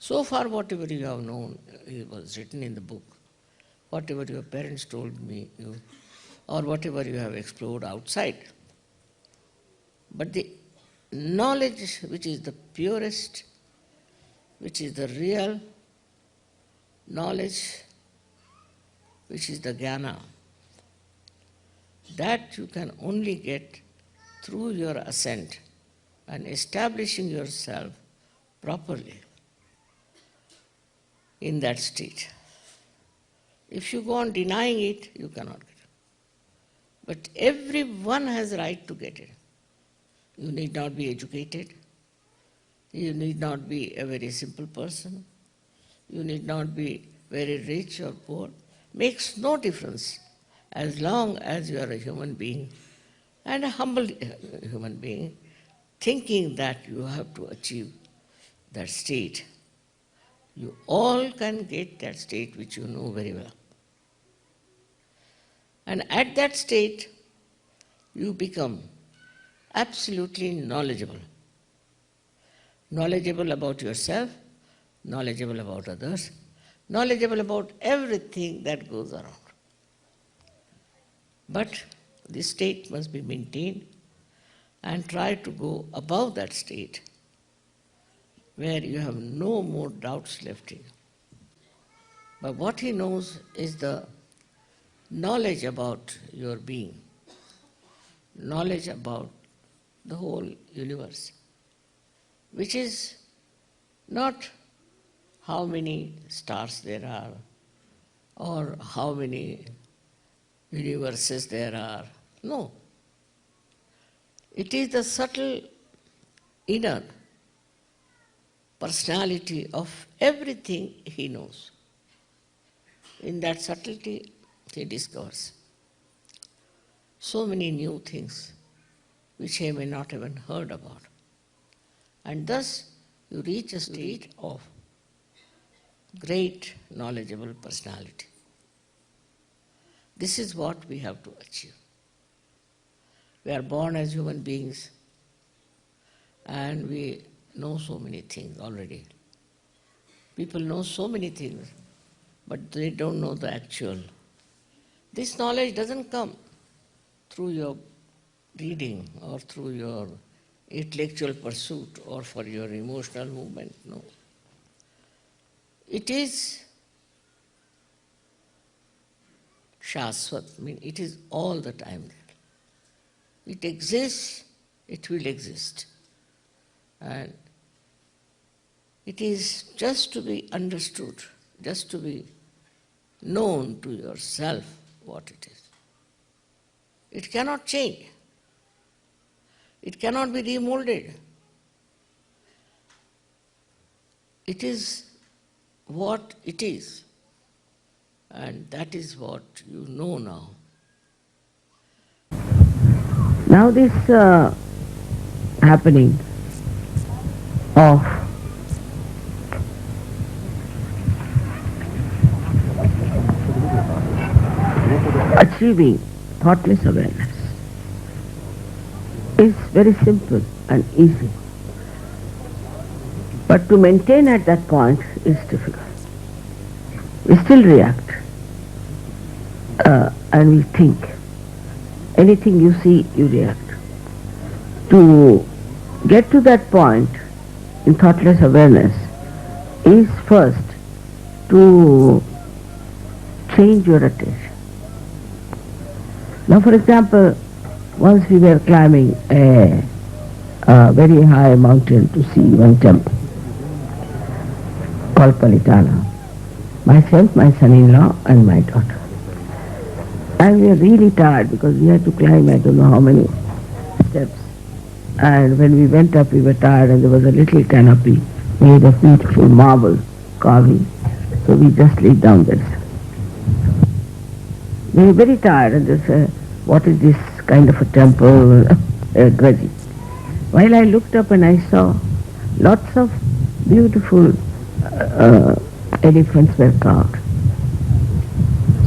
So far, whatever you have known, it was written in the book. Whatever your parents told me, or whatever you have explored outside. But the knowledge which is the purest, which is the real knowledge, which is the jnana, that you can only get through your ascent and establishing yourself properly in that state. If you go on denying it, you cannot get it. But everyone has a right to get it. You need not be educated. You need not be a very simple person. You need not be very rich or poor. Makes no difference as long as you are a human being and a humble human being, thinking that you have to achieve that state. You all can get that state which you know very well. And at that state, you become absolutely knowledgeable. Knowledgeable about yourself, knowledgeable about others, knowledgeable about everything that goes around. But this state must be maintained and try to go above that state where you have no more doubts left in you. But what he knows is the knowledge about your being, knowledge about the whole universe, which is not how many stars there are or how many universes there are. No. It is the subtle inner personality of everything he knows. In that subtlety, he discovers so many new things which he may not even heard about. And thus you reach a state of great knowledgeable personality. This is what we have to achieve. We are born as human beings and we know so many things already. People know so many things, but they don't know the actual. This knowledge doesn't come through your reading or through your intellectual pursuit or for your emotional movement, no. It is Shaswat, it is all the time there. It exists, it will exist. And it is just to be understood, just to be known to yourself what it is. It cannot change. It cannot be remolded. It is what it is. And that is what you know now. Now this happening of achieving thoughtless awareness is very simple and easy. But to maintain at that point is difficult. We still react and we think. Anything you see, you react. To get to that point in thoughtless awareness is first to change your attention. Now, for example, once we were climbing a very high mountain to see one temple called Palitana. Myself, my son-in-law and my daughter. And we were really tired because we had to climb I don't know how many steps. And when we went up we were tired and there was a little canopy made of beautiful marble carving. So we just laid down there. We were very tired and they said, what is this kind of a temple, grudgy. While I looked up and I saw lots of beautiful elephants were carved.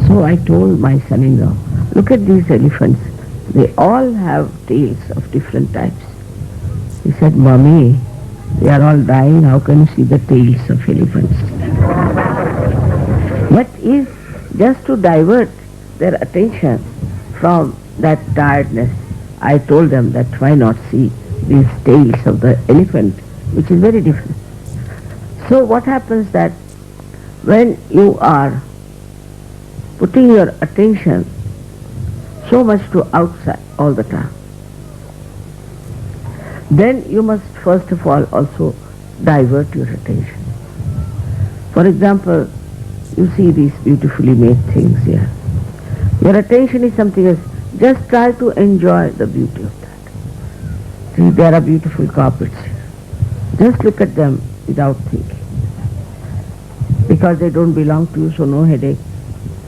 So I told my son-in-law, look at these elephants. They all have tails of different types. He said, Mommy, They are all dying. How can you see the tails of elephants? But if just to divert their attention from that tiredness, I told them that why not see these tails of the elephant, which is very different. So what happens that when you are putting your attention so much to outside all the time, then you must first of all also divert your attention. For example, you see these beautifully made things here. Your attention is something else. Just try to enjoy the beauty of that. See, there are beautiful carpets here. Just look at them without thinking. Because they don't belong to you, so no headache.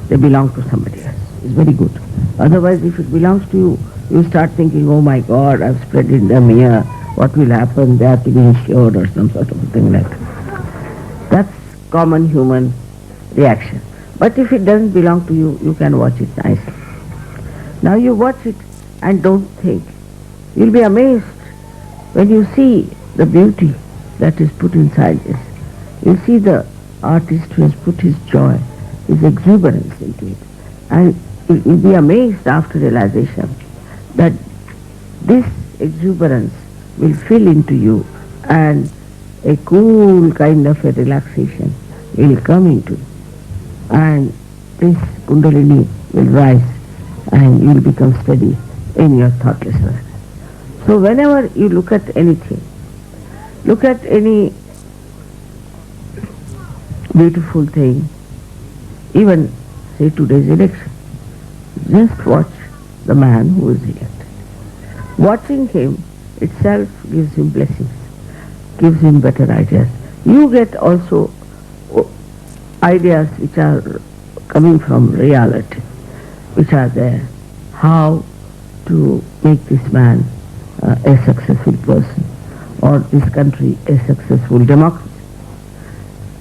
They belong to somebody else. It's very good. Otherwise, if it belongs to you, you start thinking, oh my God, I've spread them here. What will happen? They have to be insured or some sort of thing like that. That's common human reaction. But if it doesn't belong to you, you can watch it nicely. Now you watch it and don't think. You'll be amazed when you see the beauty that is put inside this. You see the artist who has put his joy, his exuberance into it. And you'll be amazed after realization that this exuberance will fill into you and a cool kind of a relaxation will come into you. And this Kundalini will rise and you will become steady in your thoughtlessness. So whenever you look at anything, look at any beautiful thing, even say today's election, just watch the man who is elected. Watching him itself gives him blessings, gives him better ideas. You get also ideas which are coming from reality, which are there. How to make this man a successful person or this country a successful democracy.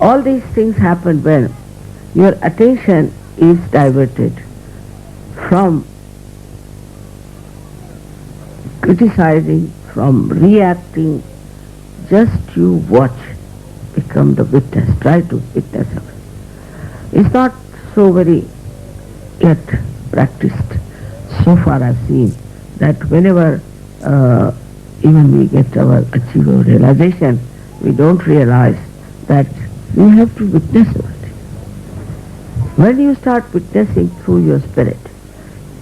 All these things happen when your attention is diverted from criticizing, from reacting. Just you watch, become the witness, try to witness of it. It's not so very yet practiced. So far I've seen that whenever even we get our achieve our realization, we don't realize that we have to witness it. When you start witnessing through your spirit,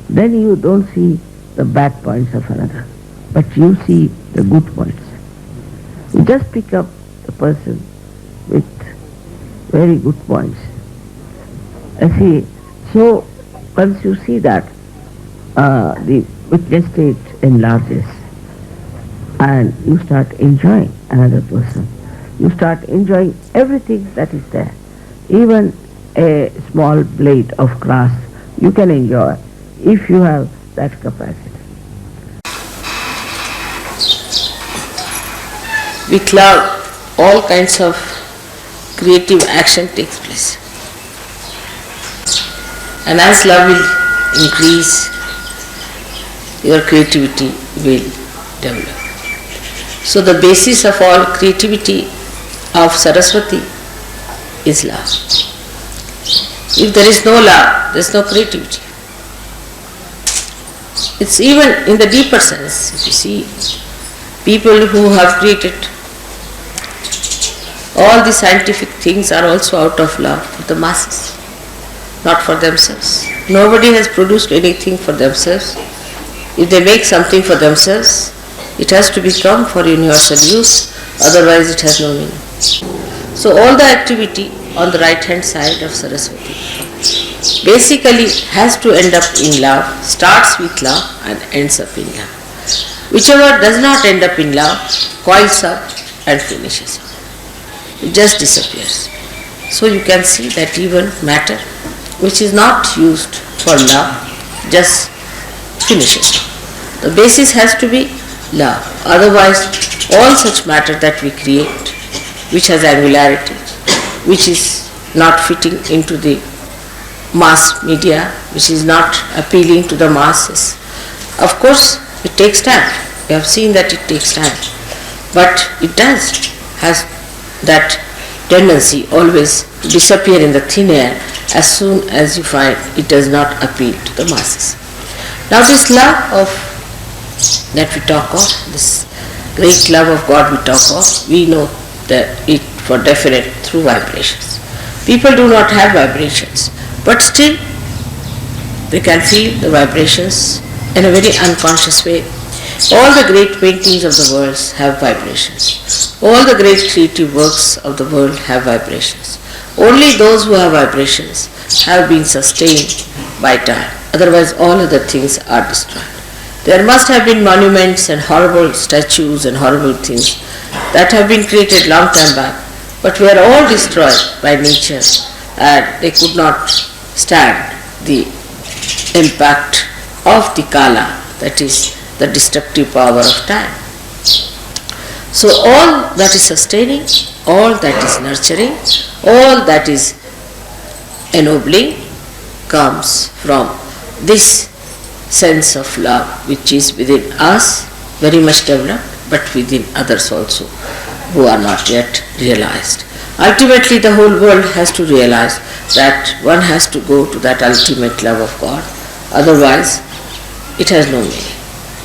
then you don't see the bad points of another, but you see the good points. You just pick up the person with very good points. See, so once you see that, the witness state enlarges and you start enjoying another person. You start enjoying everything that is there. Even a small blade of grass you can enjoy if you have that capacity. With love, all kinds of creative action takes place. And as love will increase, your creativity will develop. So the basis of all creativity of Saraswati is love. If there is no love, there is no creativity. It's even in the deeper sense. If you see, people who have created all the scientific things are also out of love for the masses, not for themselves. Nobody has produced anything for themselves. If they make something for themselves, it has to become for universal use, otherwise it has no meaning. So all the activity on the right hand side of Saraswati basically has to end up in love, starts with love and ends up in love. Whichever does not end up in love coils up and finishes up. It just disappears. So you can see that even matter which is not used for love just finishes. The basis has to be love. Otherwise, all such matter that we create, which has angularity, which is not fitting into the mass media, which is not appealing to the masses, of course, it takes time. We have seen that it takes time. But it does. has that tendency always to disappear in the thin air as soon as you find it does not appeal to the masses. Now this love that we talk of, this great love of God we talk of, we know that it for definite through vibrations. People do not have vibrations, but still they can feel the vibrations in a very unconscious way. All the great paintings of the world have vibrations. All the great creative works of the world have vibrations. Only those who have vibrations have been sustained by time. Otherwise all other things are destroyed. There must have been monuments and horrible statues and horrible things that have been created long time back, but were all destroyed by nature and they could not stand the impact of the kala, that is the destructive power of time. So all that is sustaining, all that is nurturing, all that is ennobling comes from this sense of love which is within us, very much developed, but within others also who are not yet realized. Ultimately the whole world has to realize that one has to go to that ultimate love of God, otherwise it has no meaning.